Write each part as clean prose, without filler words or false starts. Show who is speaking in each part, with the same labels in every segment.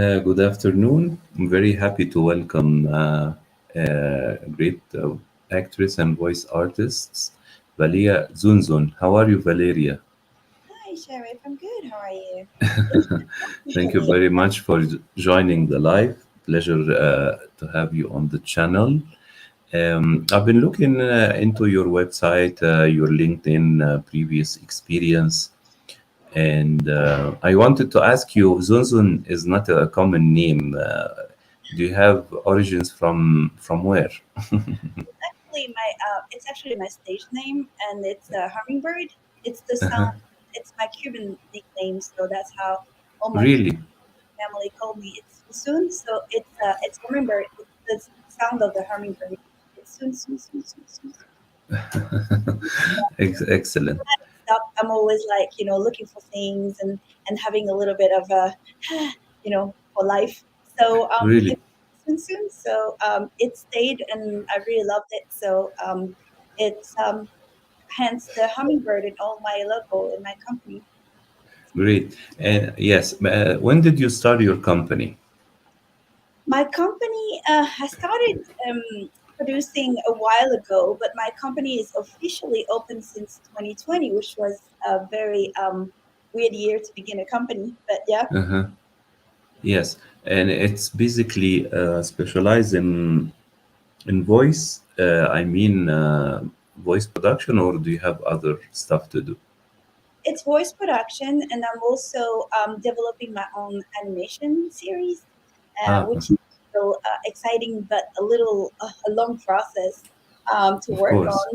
Speaker 1: Good afternoon. I'm very happy to welcome great actress and voice artists, Valeria Zunzun. How are you, Valeria?
Speaker 2: Hi, Sherif. I'm good. How are you?
Speaker 1: Thank you
Speaker 2: Yeah.
Speaker 1: very much for joining the live. Pleasure to have you on the channel. I've been looking into your website, your LinkedIn previous experience, and I wanted to ask you, Zunzun is not a common name. Do you have origins from where?
Speaker 2: It's actually my stage name, and it's a hummingbird. It's the sound. It's my Cuban nickname, so that's how all my Cuban
Speaker 1: Really?
Speaker 2: family call me. It's soon, so it's hummingbird. It's the sound of the hummingbird. It's soon, soon, soon, soon, soon.
Speaker 1: Excellent.
Speaker 2: Stop. I'm always like looking for things and having a little bit of a for life. So
Speaker 1: Really?
Speaker 2: it's soon, soon. So it stayed, and I really loved it. So it's hence the hummingbird in all my logo in my company.
Speaker 1: Great. And yes, when did you start your company?
Speaker 2: My company I started producing a while ago, but my company is officially open since 2020, which was a very weird year to begin a company. But yeah,
Speaker 1: Uh-huh. Yes, and it's basically specialized in voice. Voice production, or do you have other stuff to do?
Speaker 2: it's voice production, and I'm also developing my own animation series, which
Speaker 1: Uh-huh.
Speaker 2: is still exciting, but a long process to
Speaker 1: Of
Speaker 2: work
Speaker 1: course.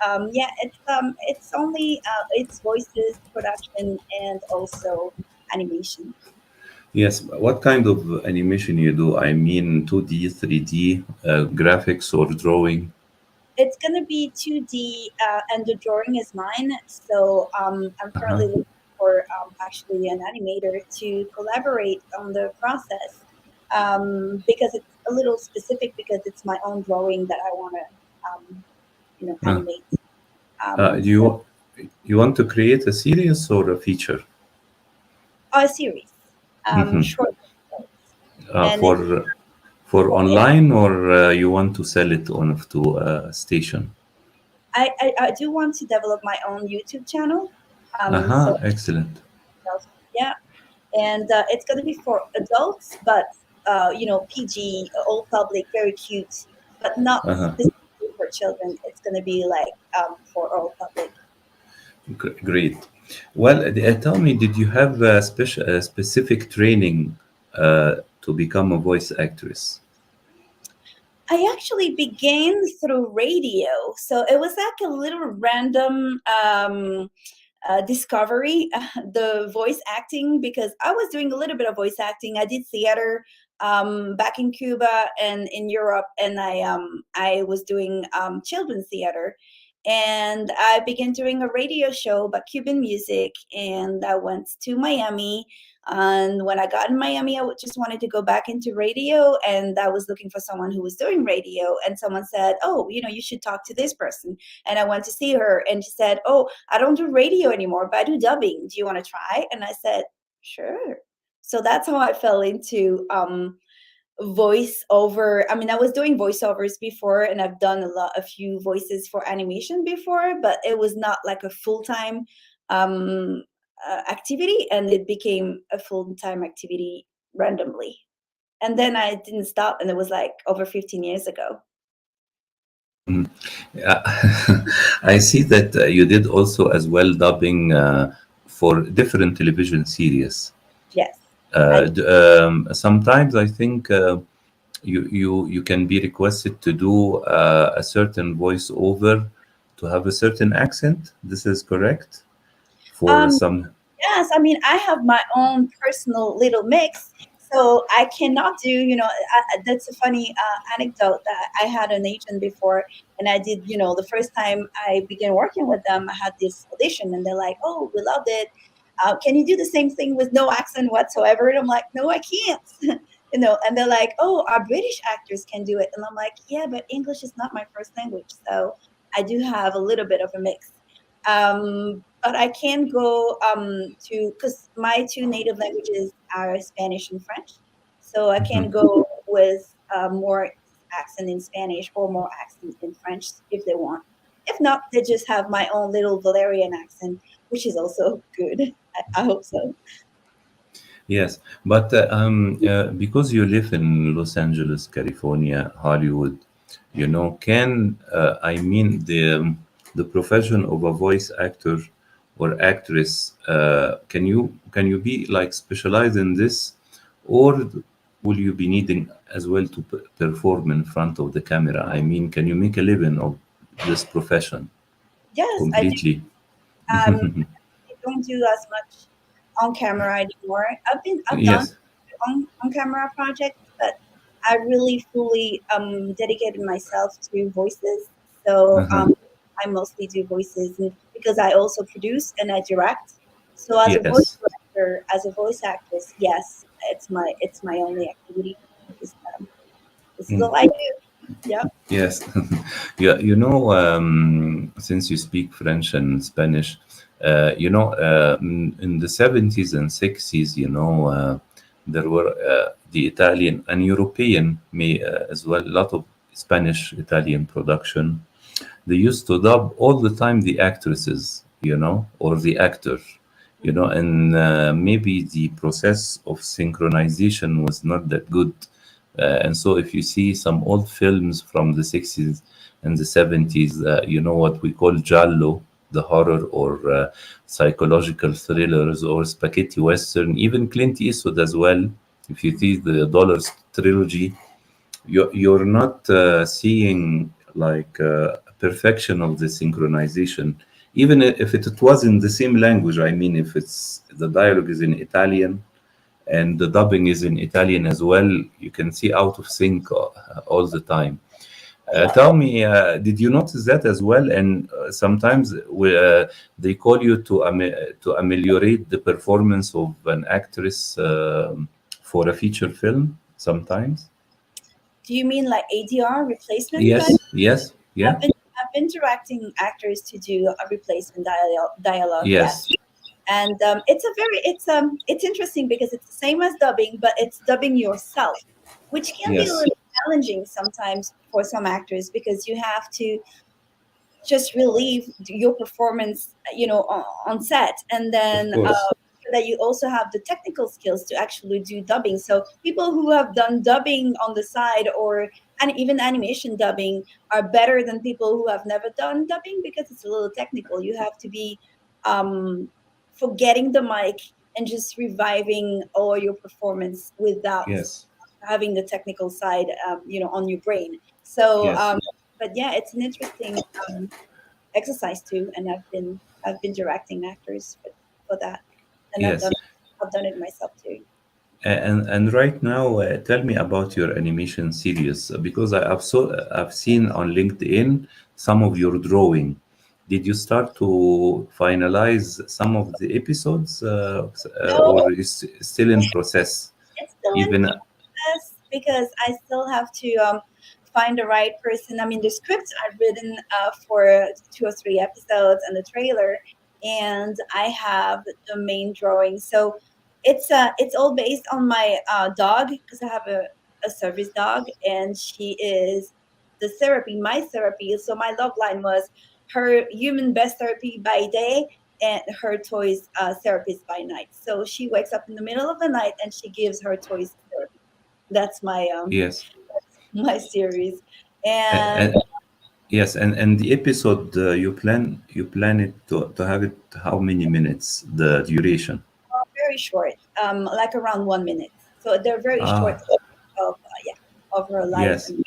Speaker 2: on. Yeah, it's only it's voices production and also animation.
Speaker 1: Yes, what kind of animation you do? 2D, 3D, graphics or drawing?
Speaker 2: It's gonna be 2D, and the drawing is mine. So I'm
Speaker 1: Uh-huh.
Speaker 2: currently looking for actually an animator to collaborate on the process because it's a little specific because it's my own drawing that I want to
Speaker 1: Uh,
Speaker 2: animate.
Speaker 1: do
Speaker 2: So
Speaker 1: you want to create a series or a feature?
Speaker 2: a series,
Speaker 1: Hmm.
Speaker 2: short episodes,
Speaker 1: Uh,
Speaker 2: and it's
Speaker 1: for for
Speaker 2: for it.
Speaker 1: online, or you want to sell it on to a station?
Speaker 2: I do want to develop my own YouTube channel. So
Speaker 1: Excellent.
Speaker 2: yeah, and it's going to be for adults, but PG, all public, very cute, but not
Speaker 1: Uh-huh.
Speaker 2: specifically for children. It's going to be like for all public.
Speaker 1: Great. Well, tell me, did you have a specific training to become a voice actress?
Speaker 2: I actually began through radio, so it was like a little random discovery, the voice acting, because I was doing a little bit of voice acting. I did theater back in Cuba and in Europe, and I was doing children's theater. And I began doing a radio show about Cuban music, and I went to Miami. And when I got in Miami, just wanted to go back into radio, and I was looking for someone who was doing radio. And someone said, "Oh, you should talk to this person." And I went to see her, and she said, "Oh, I don't do radio anymore, but I do dubbing. Do you want to try?" And I said, "Sure." So that's how I fell into voiceover. I mean, I was doing voiceovers before, and I've done a few voices for animation before, but it was not like a full time activity, and it became a full time activity randomly. And then I didn't stop, and it was like over 15 years ago.
Speaker 1: Yeah. I see that you did also as well dubbing for different television series.
Speaker 2: Yes, I
Speaker 1: Sometimes I think you can be requested to do a certain voiceover to have a certain accent. This is correct for
Speaker 2: um
Speaker 1: some.
Speaker 2: Yes, I mean, I have my own personal little mix, so I cannot do, that's a funny anecdote that I had an agent before, and I did, the first time I began working with them, I had this audition, and they're like, "Oh, we loved it. Can you do the same thing with no accent whatsoever?" And I'm like, "No, I can't." And they're like, "Oh, our British actors can do it." And I'm like, "Yeah, but English is not my first language, so I do have a little bit of a mix." But I can go to because my two native languages are Spanish and French. so I can
Speaker 1: Mhm.
Speaker 2: go with more accent in Spanish or more accent in French if they want. If not, they just have my own little Valerian accent, which is also good. I hope so.
Speaker 1: Yes, but because you live in Los Angeles, California, Hollywood, can I mean the profession of a voice actor or actress? Can you be like specialized in this, or will you be needing as well to perform in front of the camera? I mean, can you make a living of this profession
Speaker 2: Yes, I do.
Speaker 1: completely?
Speaker 2: I don't do as much on camera anymore. I've done
Speaker 1: Yes.
Speaker 2: on camera projects, but I really fully dedicated myself to voices. So
Speaker 1: Uh-huh.
Speaker 2: I mostly do voices because I also produce and I direct. So as a voice
Speaker 1: Yes.
Speaker 2: director, as a voice actress, yes, it's my only activity. This, this is all I do. Yep.
Speaker 1: Yes, yeah, since you speak French and Spanish, in the 70s and 60s, there were the Italian and European, as well, a lot of Spanish Italian production. They used to dub all the time the actresses, or the actor, and maybe the process of synchronization was not that good. And so, if you see some old films from the 60s and the 70s, what we call giallo, the horror or psychological thrillers or spaghetti western, even Clint Eastwood as well. If you see the Dollars trilogy, you're not seeing like perfection of the synchronization, even if it was in the same language. I mean, if it's the dialogue is in Italian and the dubbing is in Italian as well, you can see out of sync all the time.
Speaker 2: Yeah.
Speaker 1: Tell me, did you notice that as well? And sometimes they call you to ameliorate the performance of an actress for a feature film sometimes.
Speaker 2: Do you mean like ADR replacement?
Speaker 1: Yes, yes,
Speaker 2: I've
Speaker 1: yeah,
Speaker 2: been I've been directing actors to do a replacement dialogue. Yes,
Speaker 1: yes,
Speaker 2: and it's interesting because it's the same as dubbing, but it's dubbing yourself, which can be a
Speaker 1: yes,
Speaker 2: little challenging sometimes for some actors because you have to just relieve your performance, on set, and
Speaker 1: of
Speaker 2: then
Speaker 1: course.
Speaker 2: so that you also have the technical skills to actually do dubbing. So people who have done dubbing on the side or and even animation dubbing are better than people who have never done dubbing because it's a little technical. You have to be um, forgetting the mic and just reviving all your performance without
Speaker 1: Yes,
Speaker 2: having the technical side, on your brain. So,
Speaker 1: yes,
Speaker 2: but yeah, it's an interesting exercise too, and I've been directing actors for that, and I've done
Speaker 1: yes.
Speaker 2: I've done it myself too.
Speaker 1: And right now, tell me about your animation series because I've seen on LinkedIn some of your drawing. Did you start to finalize some of the episodes,
Speaker 2: No,
Speaker 1: or is still in process?
Speaker 2: it's still in
Speaker 1: Even
Speaker 2: process because I still have to find the right person. I mean, the scripts I've written for 2 or 3 episodes and the trailer, and I have the main drawing. So it's all based on my dog because I have a service dog, and she is the therapy, my therapy. So my log line was her human best therapy by day and her toys therapist by night. So she wakes up in the middle of the night and she gives her toys therapy. That's my
Speaker 1: yes,
Speaker 2: my series,
Speaker 1: and,
Speaker 2: and
Speaker 1: and yes, and the episode you plan it to have it how many minutes the duration?
Speaker 2: very short, like around 1 minute. So they're very short
Speaker 1: Ah,
Speaker 2: of of her life.
Speaker 1: yes.
Speaker 2: And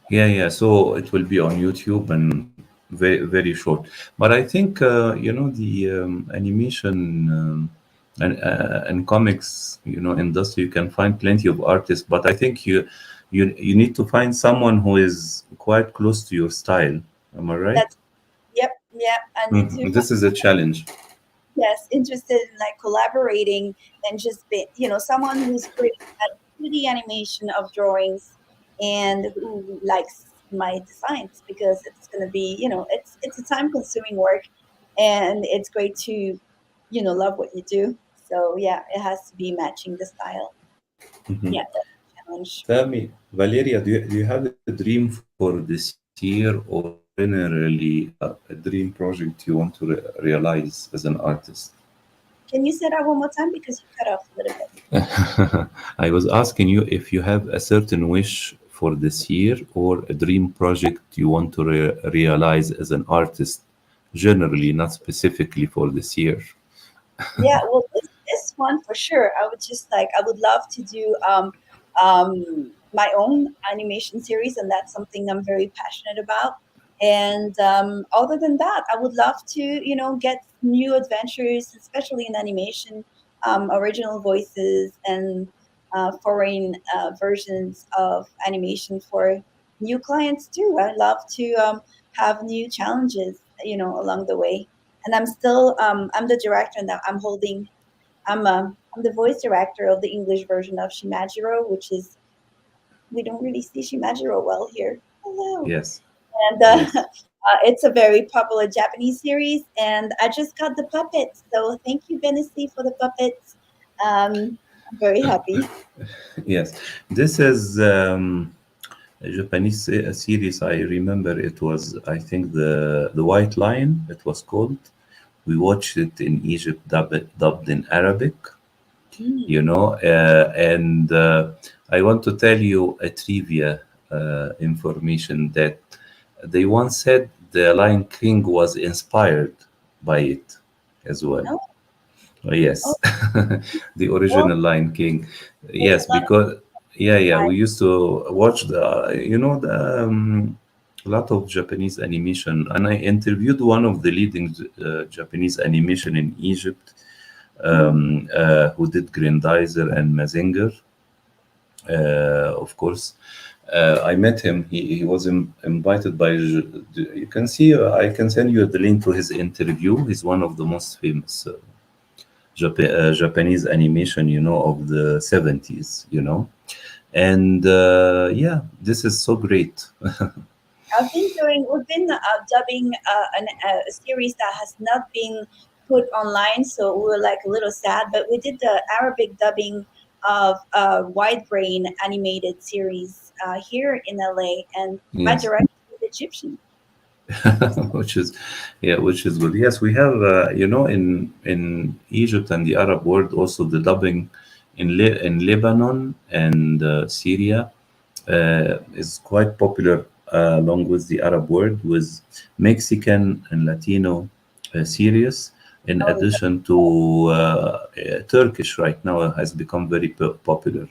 Speaker 1: Yeah, yeah. So it will be on YouTube and very, very short. But I think the animation and comics industry. You can find plenty of artists, but I think you need to find someone who is quite close to your style. Am I right?
Speaker 2: that's yep, yep. I need to
Speaker 1: Mhm. This is a challenge.
Speaker 2: yes, interested in like collaborating and just be, someone who's great at 2D animation of drawings and who likes my designs because it's going to be, it's a time consuming work and it's great to, love what you do. So yeah, it has to be matching the style.
Speaker 1: Mhm.
Speaker 2: Yeah, that's a challenge.
Speaker 1: Tell me, Valeria, do you have a dream for this year, or generally a dream project you want to realize as an artist?
Speaker 2: Can you say that one more time because you cut off a little bit?
Speaker 1: I was asking you if you have a certain wish for this year or a dream project you want to realize as an artist, generally, not specifically for this year.
Speaker 2: Yeah, well, this one for sure. I would just like I would love to do my own animation series, and that's something I'm very passionate about. And other than that, I would love to get new adventures, especially in animation, original voices and foreign versions of animation for new clients too. I love to have new challenges, along the way. And I'm the director, and I'm the voice director of the English version of Shimajiro, which is we don't really see Shimajiro well here. Hello.
Speaker 1: Yes,
Speaker 2: And
Speaker 1: yes.
Speaker 2: it's a very popular Japanese series, and I just got the puppets. So thank you, Bennessy, for the puppets. I'm very happy.
Speaker 1: Yes, this is a Japanese series. I remember it was, I think, the White Lion. It was called. We watched it in Egypt, dubbed in Arabic.
Speaker 2: Mm.
Speaker 1: And I want to tell you a trivia information that they once said the Lion King was inspired by it as well.
Speaker 2: No. Oh,
Speaker 1: Yes, the
Speaker 2: well,
Speaker 1: original Lion King.
Speaker 2: there's
Speaker 1: Yes,
Speaker 2: a lot of
Speaker 1: because yeah,
Speaker 2: time.
Speaker 1: we used to watch a lot of Japanese animation, and I interviewed one of the leading Japanese animation in Egypt,
Speaker 2: Mm.
Speaker 1: who did Grandizer and Mazinger, of course. I met him. He was invited by. You can see. I can send you the link to his interview. He's one of the most famous Japanese animation, of the 70s. And yeah, this is so great.
Speaker 2: We've been dubbing a series that has not been put online, so we were like a little sad. But we did the Arabic dubbing of a Wide Brain animated series here in LA, and my
Speaker 1: Yes.
Speaker 2: director is Egyptian.
Speaker 1: which is yeah, which is good. Yes, we have in Egypt and the Arab world also the dubbing in Lebanon and Syria is quite popular, along with the Arab world, with Mexican and Latino series, in
Speaker 2: Oh, yeah.
Speaker 1: addition to Turkish right now has become very popular.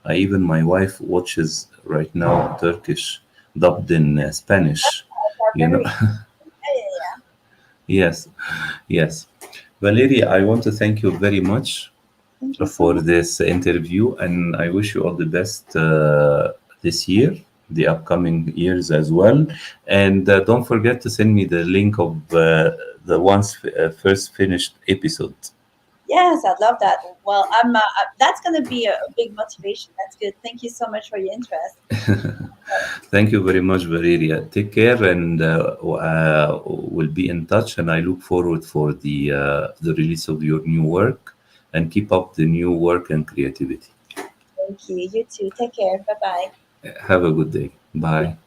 Speaker 1: Even my wife watches right now Turkish dubbed in Spanish.
Speaker 2: Are
Speaker 1: You know,
Speaker 2: very yeah, yeah, yeah.
Speaker 1: yes, yes. Valeria, I want to thank you very much
Speaker 2: Thank you so
Speaker 1: for
Speaker 2: much.
Speaker 1: this interview, and I wish you all the best this year, the upcoming years as well. And don't forget to send me the link of the first finished episode.
Speaker 2: Yes, I'd love that. Well, that's going to be a big motivation. That's good. Thank you so much for your interest.
Speaker 1: Thank you very much, Valeria. Take care, and we'll be in touch. And I look forward for the release of your new work, and keep up the new work and creativity.
Speaker 2: Thank you. You too. Take care. Bye bye.
Speaker 1: Have a good day. Bye.